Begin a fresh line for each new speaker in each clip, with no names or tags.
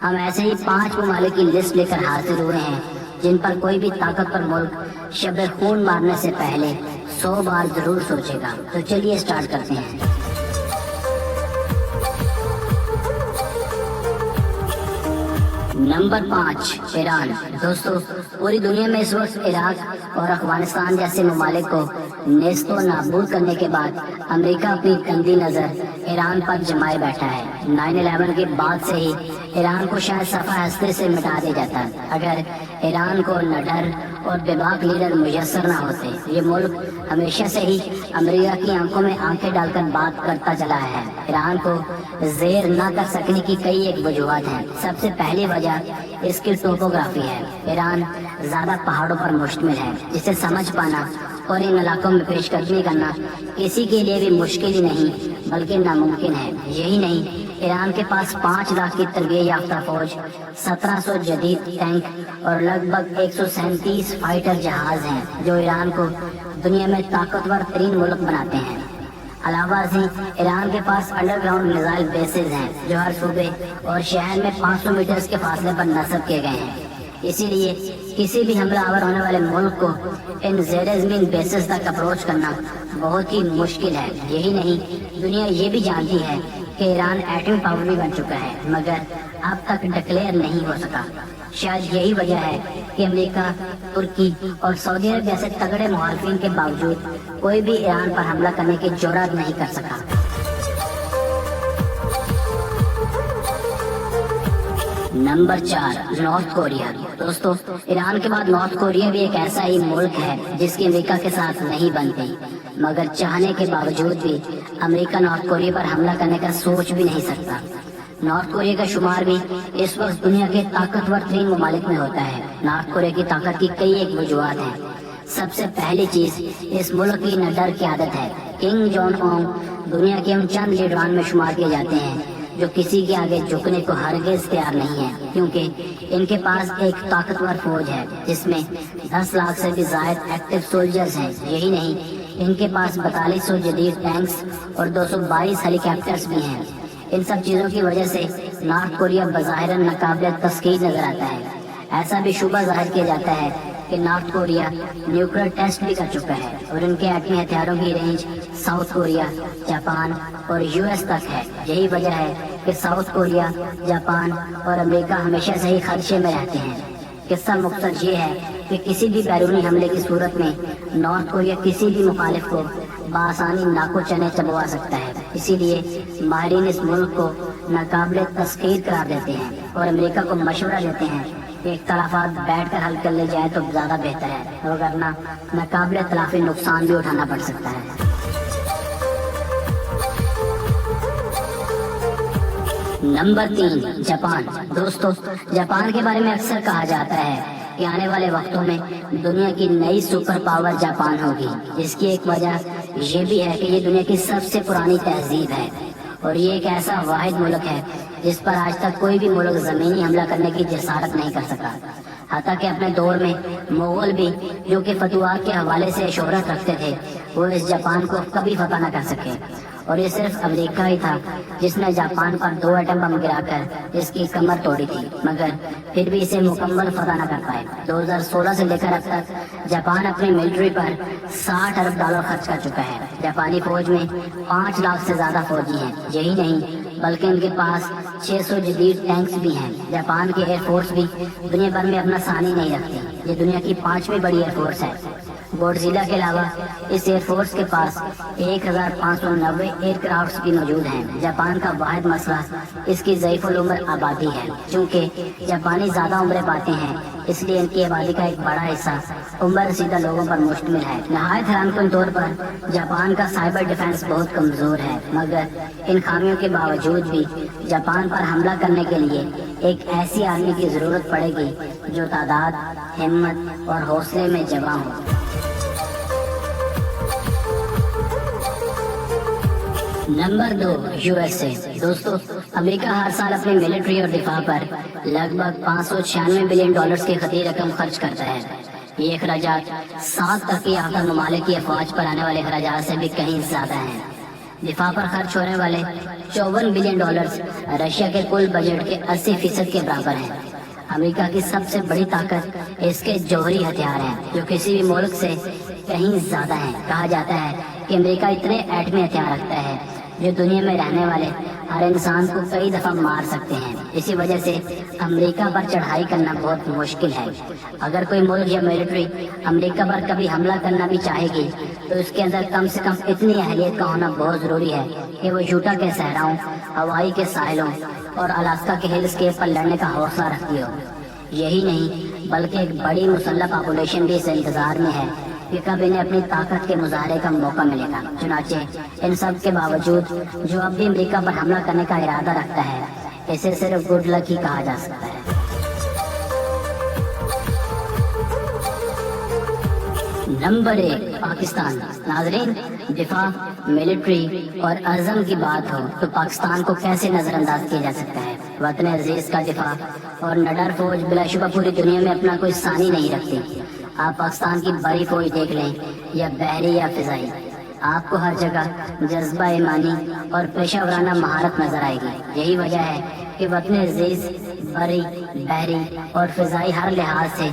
ہم ایسے ہی 5 ممالک کی لسٹ لے کر حاضر ہوئے ہیں جن پر کوئی بھی طاقتور ملک شب خون مارنے سے پہلے 100 بار ضرور سوچے گا۔ تو چلیے سٹارٹ کرتے ہیں۔ نمبر 5 ایران۔ دوستو، پوری دنیا میں اس وقت عراق اور افغانستان جیسے ممالک کو نیست و نابود کرنے کے بعد امریکہ اپنی گندی نظر ایران پر جمائے بیٹھا ہے۔ 9/11 کے بعد سے ہی ایران کو شاید صفحہ ہستی سے مٹا دیا جاتا اگر ایران کو نڈر اور بے باک لیڈر میسر نہ ہوتے۔ یہ ملک ہمیشہ سے ہی امریکہ کی آنکھوں میں آنکھیں ڈال کر بات کرتا چلا ہے۔ ایران کو زیر نہ کر سکنے کی کئی ایک وجوہات ہیں۔ سب سے پہلی وجہ اس کی ٹوپوگرافی ہے۔ ایران زیادہ پہاڑوں پر مشتمل ہے جسے سمجھ پانا اور ان علاقوں میں پیش قدمی کرنا کسی کے لیے بھی مشکل ہی نہیں بلکہ ناممکن ہے۔ یہی نہیں، ایران کے پاس 5 لاکھ کی تربیت یافتہ فوج، 1700 جدید ٹینک اور لگ بھگ 137 فائٹر جہاز ہیں جو ایران کو دنیا میں طاقتور ترین ملک بناتے ہیں۔ علاوہ ازیں ایران کے پاس انڈر گراؤنڈ میزائل بیسز ہیں جو ہر صوبے اور شہر میں 500 میٹر کے فاصلے پر نصب کیے گئے ہیں۔ اسی لیے کسی بھی حملہ آور ہونے والے ملک کو ان زیر زمین بیسز تک اپروچ کرنا بہت ہی مشکل ہے۔ یہی نہیں، دنیا یہ بھی جانتی ہے کہ ایران ایٹمی پاور بھی بن چکا ہے مگر اب تک ڈکلیئر نہیں ہو سکا۔ شاید یہی وجہ ہے کہ امریکہ، ترکی اور سعودی عرب جیسے تگڑے مخالفین کے باوجود کوئی بھی ایران پر حملہ کرنے کی جرات نہیں کر سکا۔ Number 4 north Korea. دوستو، ایران کے بعد نارتھ کوریا بھی ایک ایسا ہی ملک ہے جس کی امریکہ کے ساتھ نہیں بنتی، مگر چاہنے کے باوجود بھی امریکہ نارتھ کوریا پر حملہ کرنے کا سوچ بھی نہیں سکتا۔ نارتھ کوریا کا شمار بھی اس وقت دنیا کے طاقتور ترین ممالک میں ہوتا ہے۔ نارتھ کوریا کی طاقت کی کئی ایک وجوہات ہیں۔ سب سے پہلی چیز اس ملک کی نڈر کی عادت ہے۔ کنگ جونگ اونگ دنیا کے ان چند لیڈران میں شمار کیے جاتے ہیں جو کسی کے آگے جھکنے کو ہرگز تیار نہیں ہے، کیونکہ ان کے پاس ایک طاقتور فوج ہے جس میں 10 لاکھ سے بھی زائد ایکٹیو سولجرز ہیں۔ یہی نہیں، ان کے پاس 4200 جدید ٹینکس اور 222 ہیلی کاپٹرز بھی ہیں۔ ان سب چیزوں کی وجہ سے نارتھ کوریا بظاہر ناقابل تسخیر نظر آتا ہے۔ ایسا بھی شبہ ظاہر کیا جاتا ہے کہ نارتھ کوریا نیوکلیئر ٹیسٹ بھی کر چکا ہے اور ان کے ایٹمی ہتھیاروں کی رینج ساؤتھ کوریا، جاپان اور US تک ہے۔ یہی وجہ ہے کہ ساؤتھ کوریا، جاپان اور امریکہ ہمیشہ سے ہی خدشے میں رہتے ہیں۔ قصہ مختصر یہ ہے کہ کسی بھی بیرونی حملے کی صورت میں نارتھ کوریا کسی بھی مخالف کو بآسانی ناکو چنے چبوا سکتا ہے۔ اسی لیے ماہرین اس ملک کو ناقابل تسخیر قرار دیتے ہیں اور امریکہ کو مشورہ دیتے ہیں کہ اختلافات بیٹھ کر حل کر لے جائے تو زیادہ بہتر ہے، ورنہ ناقابل تلافی نقصان بھی اٹھانا پڑ سکتا ہے۔ Number 3 Japan. دوستو، جاپان کے بارے میں اکثر کہا جاتا ہے کہ آنے والے وقتوں میں دنیا کی نئی سپر پاور جاپان ہوگی، جس کی ایک وجہ یہ بھی ہے کہ یہ دنیا کی سب سے پرانی تہذیب ہے اور یہ ایک ایسا واحد ملک ہے جس پر آج تک کوئی بھی ملک زمینی حملہ کرنے کی جسارت نہیں کر سکا۔ حتیٰ کہ اپنے دور میں مغول بھی، جو کہ فتوحات کے حوالے سے شہرت رکھتے تھے، وہ اس جاپان کو کبھی فتح نہ کر سکے، اور یہ صرف امریکہ ہی تھا جس نے جاپان پر 2 ایٹم بم گرا کر اس کی کمر توڑی تھی، مگر پھر بھی اسے مکمل فتح نہ کر پائے۔ 2016 سے لے کر اب تک جاپان اپنی ملٹری پر $60 ارب خرچ کر چکا ہے۔ جاپانی فوج میں 5 لاکھ سے زیادہ فوجی ہیں۔ یہی نہیں بلکہ ان کے پاس 600 جدید ٹینکس بھی ہیں۔ جاپان کی ایئر فورس بھی دنیا بھر میں اپنا ثانی نہیں رکھتی۔ یہ دنیا کی 5ویں بڑی ایئر فورس ہے۔ گوڈزیلا کے علاوہ اس ایئر فورس کے پاس 1590 ایئر کرافٹس بھی موجود ہیں۔ جاپان کا واحد مسئلہ اس کی ضعیف العمر آبادی ہے۔ چونکہ جاپانی زیادہ عمریں پاتے ہیں، اس لیے ان کی آبادی کا ایک بڑا حصہ عمر رسیدہ لوگوں پر مشتمل ہے۔ نہایت حیران کن طور پر جاپان کا سائبر ڈیفنس بہت کمزور ہے، مگر ان خامیوں کے باوجود بھی جاپان پر حملہ کرنے کے لیے ایک ایسی آرمی کی ضرورت پڑے گی جو تعداد، ہمت اور حوصلے میں جمع ہو۔ Number 2 USA۔ دوستو، امریکہ ہر سال اپنی ملٹری اور دفاع پر لگ بھگ $596 بلین کی خطی رقم خرچ کرتا ہے۔ یہ اخراجات 7 ترقی یافتہ ممالک کی افواج پر آنے والے اخراجات سے بھی کہیں زیادہ ہیں۔ دفاع پر خرچ ہونے والے $54 बिलियन रशिया के कुल बजट के 80% के बराबर है। अमेरिका की सबसे बड़ी ताकत इसके जौहरी हथियार हैं, जो किसी भी मुल्क से कहीं ज्यादा हैं। कहा जाता है कि अमेरिका इतने एटमी हथियार रखता है जो दुनिया में रहने वाले हर इंसान को कई दफा मार सकते हैं। इसी वजह से अमेरिका पर चढ़ाई करना बहुत मुश्किल है। अगर कोई मुल्क या मिलिट्री अमेरिका पर कभी हमला करना भी चाहेगी तो उसके अंदर कम से कम इतनी अहलियत का होना बहुत जरूरी है कि वो यूटा के सहराओं, हवाई के साहिलों और अलास्का के हिल्स के पर लड़ने का हौसला रखती हो। यही नहीं बल्कि एक बड़ी मुसल्लह पॉपुलेशन भी इस इंतजार में है कि कब इन्हें अपनी ताकत के मुजाहरे का मौका मिलेगा। चुनाचे इन सब के बावजूद जो अब भी अमेरिका पर हमला करने का इरादा रखता है, इसे सिर्फ गुड लक ही कहा जा सकता है। नंबर 1, पाकिस्तान। नाजरीन, दिफा, मिलिट्री और अज़म की बात हो तो पाकिस्तान को कैसे नजरअंदाज किया जा सकता है। वतन अजीज का दिफा और निडर फौज बिलाशुबा पूरी दुनिया में अपना कोई सानी नहीं रखती। आप पाकिस्तान की बड़ी फौज देख लें, या बहरी या फिजाई, आपको हर जगह जज्बा ईमानी और पेशा वराना महारत नजर आएगी। यही वजह है कि वतन अजीज बरी, बहरी और फिजाई हर लिहाज से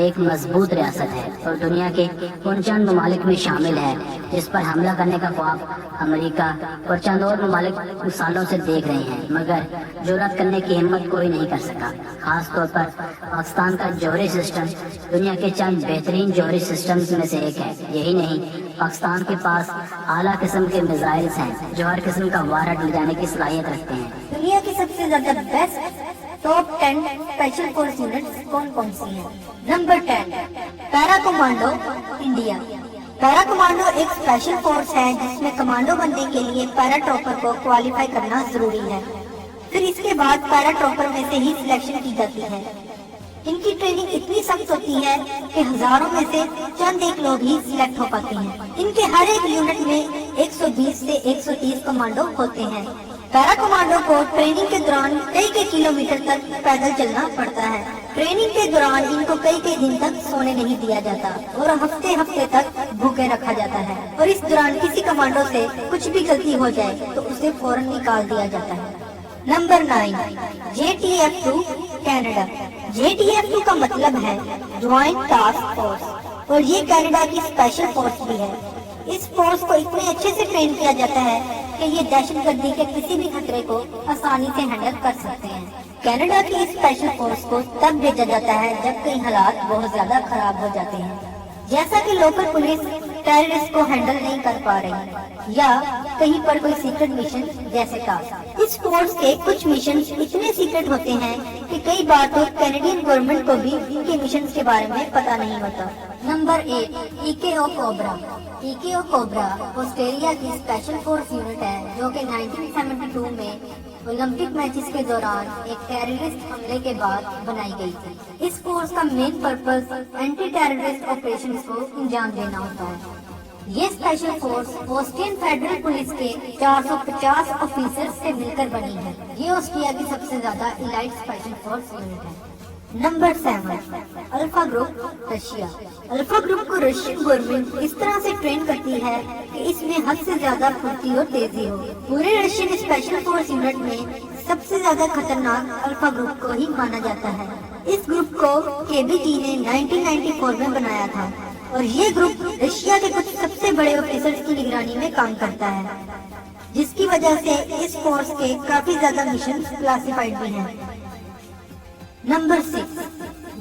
एक मजबूत रियासत है और दुनिया के उन चंद ममालिक में शामिल है जिस पर हमला करने का ख्वाब अमेरिका और चंद और ममालिक सालों से देख रहे हैं, मगर जुर्रत करने की हिम्मत कोई नहीं कर सका। खास तौर पर पाकिस्तान का जौहरी सिस्टम दुनिया के चंद बेहतरीन जौहरी सिस्टम्स में से एक है। यही नहीं, पाकिस्तान के पास आला किस्म के मिसाइल्स हैं जो हर किस्म का वार डल जाने की सलाहियत रखते हैं।
दुनिया की सबसे ज्यादा best top 10 special force units कौन कौन सी हैं? Number 10, para commando, India. Para commando एक स्पेशल फोर्स है जिसमें कमांडो बनने के लिए पैरा ट्रॉपर को क्वालिफाई करना जरूरी है। फिर इसके बाद पैरा ट्रॉपर में से ही सिलेक्शन की जाती है। इनकी ट्रेनिंग इतनी सख्त होती है कि हजारों में से चंद एक लोग ही सिलेक्ट हो पाते हैं। इनके हर एक यूनिट में 120 से 130 कमांडो होते हैं। पैरा कमांडो को ट्रेनिंग के दौरान कई किलोमीटर तक पैदल चलना पड़ता है। ट्रेनिंग के दौरान इनको कई दिन तक सोने नहीं दिया जाता और हफ्ते हफ्ते तक भूखे रखा जाता है, और इस दौरान किसी कमांडो से कुछ भी गलती हो जाए तो उसे फौरन निकाल दिया जाता है। Number 9, JTF-2, Canada. JTF-2 का मतलब है ज्वाइंट टास्क फोर्स, और ये कनाडा की स्पेशल फोर्स भी है। इस फोर्स को इतने अच्छे से ट्रेन किया जाता है कि ये दहशतगर्दी के किसी भी खतरे को आसानी से हैंडल कर सकते हैं। कनाडा की इस स्पेशल फोर्स को तब भेजा जाता है जब कई हालात बहुत ज्यादा खराब हो जाते हैं, जैसा कि लोकल पुलिस टेररिस्ट को हैंडल नहीं कर पा रही या कहीं पर कोई सीक्रेट मिशन जैसे का। इस फोर्स के कुछ मिशन इतने सीक्रेट होते हैं कि कई बार तो कैनेडियन गवर्नमेंट को भी इनके मिशन के बारे में पता नहीं होता। Number 8, EKO cobra. EKO cobra Australia की स्पेशल फोर्स यूनिट है जो कि 1972 में ओलंपिक मैचेस के दौरान एक टेररिस्ट हमले के बाद बनाई गई थी। इस फोर्स का main purpose anti terrorist operations को अंजाम देना होता है। ये special force Austrian federal police के 450 ऑफिसर्स से मिलकर बनी है। ये ऑस्ट्रिया की सबसे ज्यादा इलाइट स्पेशल फोर्स यूनिट है। Number 7, alpha group, Russia. Alpha group को रशियन गवर्नमेंट इस तरह से ट्रेन करती है कि इसमें हद से ज्यादा फुर्ती और तेजी हो। पूरे रशियन स्पेशल फोर्स यूनिट में सबसे ज्यादा खतरनाक अल्फा ग्रुप को ही माना जाता है। इस ग्रुप को KBG ने 1994 में बनाया था, और ये ग्रुप रशिया के कुछ सबसे बड़े ऑफिसर्स की निगरानी में काम करता है, जिसकी वजह से इस फोर्स के काफी ज्यादा मिशन क्लासिफाइड भी हैं। Number 6,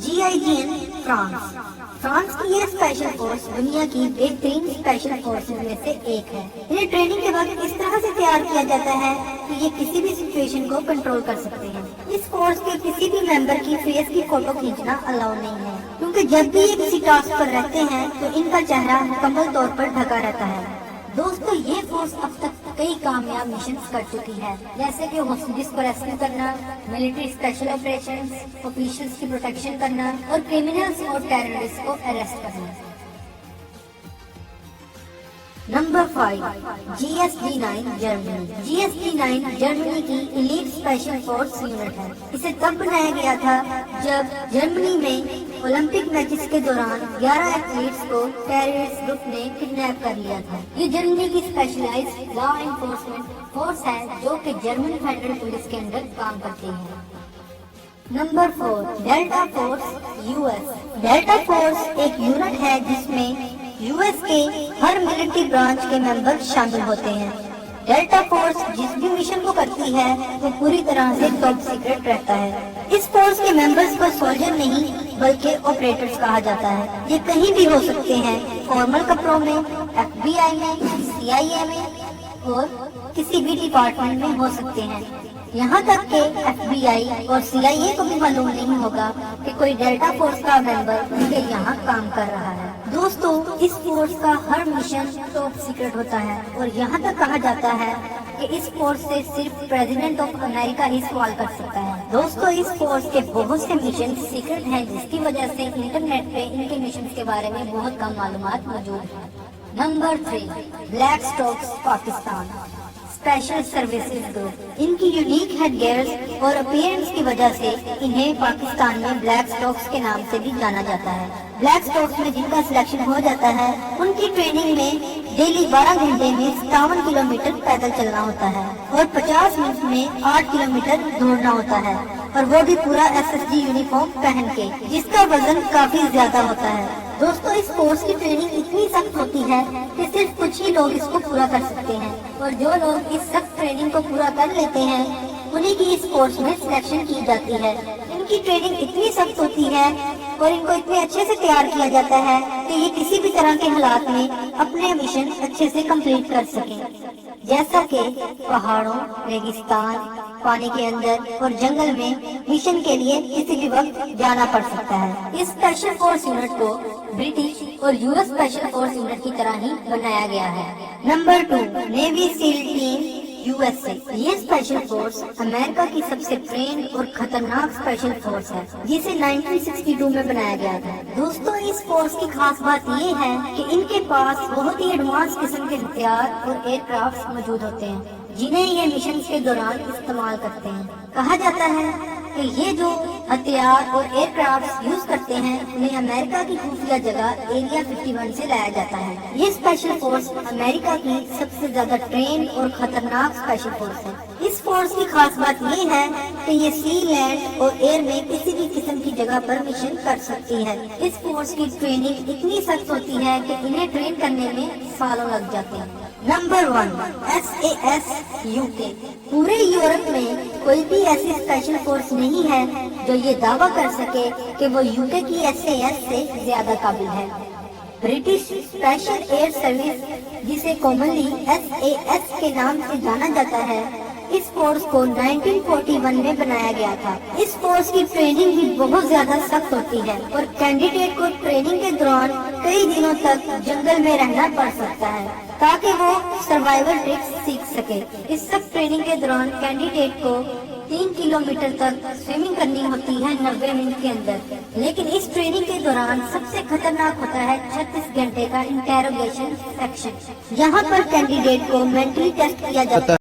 GIGN, France. फ्रांस की ये स्पेशल फोर्स दुनिया की बेहतरीन स्पेशल फोर्सेज में से एक है। इन्हें ट्रेनिंग के वक्त इस तरह से तैयार किया जाता है कि ये किसी भी सिचुएशन को कंट्रोल कर सकते हैं। इस फोर्स के किसी भी मेंबर की फेस की फोटो खींचना अलाउ नहीं है, क्योंकि जब भी ये किसी टास्क पर रहते हैं तो इनका चेहरा मुकम्मल तौर पर ढका रहता है। दोस्तों, ये फोर्स अब तक कई कामयाब मिशन कर चुकी है, जैसे कि होस्टेजेस को रेस्क्यू करना, मिलिट्री स्पेशल ऑपरेशंस, ऑफिशियल्स की प्रोटेक्शन करना और क्रिमिनल्स और टेररिस्ट को अरेस्ट करना। Number 5, GSD-9, Germany. GSD-9 Germany की इलीट स्पेशल फोर्स यूनिट है। इसे तब बनाया गया था जब जर्मनी में ओलंपिक मैचेस के दौरान 11 एथलीट्स को टेररिस्ट ग्रुप ने किडनैप कर लिया था। ये जर्मनी की स्पेशलाइज्ड लॉ एनफोर्समेंट फोर्स है जो कि जर्मन फेडरल पुलिस के अंडर काम करती है। Number 4, delta force US. Delta force एक यूनिट है जिसमें यूएस के हर मिलिट्री ब्रांच के मेंबर शामिल होते हैं। डेल्टा फोर्स जिस भी मिशन को करती है वो पूरी तरह से टॉप सीक्रेट रहता है। इस फोर्स के मेंबर्स को सोल्जर नहीं बल्कि ऑपरेटर्स कहा जाता है। ये कहीं भी हो सकते हैं, फॉर्मल कपड़ों में, FBI में, CIA में और किसी भी डिपार्टमेंट में हो सकते हैं। यहाँ तक कि FBI और CIA को भी मालूम नहीं होगा कि कोई डेल्टा फोर्स का मेंबर उनके यहाँ काम कर रहा है। दोस्तों, इस फोर्स का हर मिशन टॉप सीक्रेट होता है और यहाँ तक कहा जाता है कि इस फोर्स से सिर्फ प्रेसिडेंट ऑफ अमेरिका ही सवाल कर सकता है। दोस्तों, इस फोर्स के बहुत से मिशन सीक्रेट हैं जिसकी वजह से इंटरनेट पे इनके मिशन के बारे में बहुत कम मालूमात मौजूद है। Number 3, black stocks Pakistan special services group. इनकी यूनिक हेड गियर्स और अपीयरेंस की वजह से इन्हें पाकिस्तान में ब्लैक स्टॉक्स के नाम से भी जाना जाता है। ब्लैक स्टॉक्स में जिनका सिलेक्शन हो जाता है उनकी ट्रेनिंग में डेली 12 घंटे में 57 किलोमीटर पैदल चलना होता है और 50 मिनट में 8 किलोमीटर दौड़ना होता है, और वो भी पूरा SSG यूनिफॉर्म पहन के, जिसका वजन काफी ज्यादा होता है। दोस्तों, इस कोर्स की ट्रेनिंग इतनी सख्त होती है कि सिर्फ कुछ ही लोग इसको पूरा कर सकते हैं, और जो लोग इस सख्त ट्रेनिंग को पूरा कर लेते हैं उन्हीं की इस कोर्स में सिलेक्शन की जाती है। इनकी ट्रेनिंग इतनी सख्त होती है और इनको इतने अच्छे से तैयार किया जाता है कि ये किसी भी तरह के हालात में अपने मिशन अच्छे से कंप्लीट कर सकें, जैसा कि पहाड़ों, रेगिस्तान, पानी के अंदर और जंगल में मिशन के लिए किसी भी वक्त जाना पड़ सकता है। इस स्पेशल फोर्स यूनिट को ब्रिटिश और यूएस स्पेशल फोर्स यूनिट की तरह ही बनाया गया है। Number 2, navy seal team USA। ये स्पेशल फोर्स अमेरिका की सबसे ट्रेंड और खतरनाक स्पेशल फोर्स है जिसे 1962 में बनाया गया था। दोस्तों, इस फोर्स की खास बात ये है कि इनके पास बहुत ही एडवांस किस्म के हथियार और एयरक्राफ्ट मौजूद होते हैं जिन्हें ये मिशन के दौरान इस्तेमाल करते हैं। कहा जाता है कि ये जो हथियार और एयरक्राफ्ट यूज करते हैं उन्हें अमेरिका की खुफिया जगह एरिया 51 से लाया जाता है। ये स्पेशल फोर्स अमेरिका की सबसे ज्यादा ट्रेन और खतरनाक स्पेशल फोर्स है। इस फोर्स की खास बात ये है कि ये सी, लैंड और एयर में किसी भी किस्म की जगह पर मिशन कर सकती है। इस फोर्स की ट्रेनिंग इतनी सख्त होती है कि इन्हें ट्रेन करने में सालों लग जाते हैं। Number 1, SAS UK। पूरे यूरोप में कोई भी ऐसी स्पेशल फोर्स नहीं है जो ये दावा कर सके कि वो UK की SAS से ज्यादा काबिल है। ब्रिटिश स्पेशल एयर सर्विस, जिसे कॉमनली SAS के नाम से जाना जाता है, इस फोर्स को 1941 में बनाया गया था। इस फोर्स की ट्रेनिंग भी बहुत ज्यादा सख्त होती है और कैंडिडेट को ट्रेनिंग के दौरान कई दिनों तक जंगल में रहना पड़ सकता है ताकि वो सर्वाइवल ट्रिक्स सीख सके। इस सख्त ट्रेनिंग के दौरान कैंडिडेट को 3 किलोमीटर तक स्विमिंग करनी होती है 90 मिनट के अंदर। लेकिन इस ट्रेनिंग के दौरान सबसे खतरनाक होता है 36 घंटे का इंटेरोगेशन सेक्शन। यहाँ पर कैंडिडेट को मेंटली टेस्ट किया जाता है।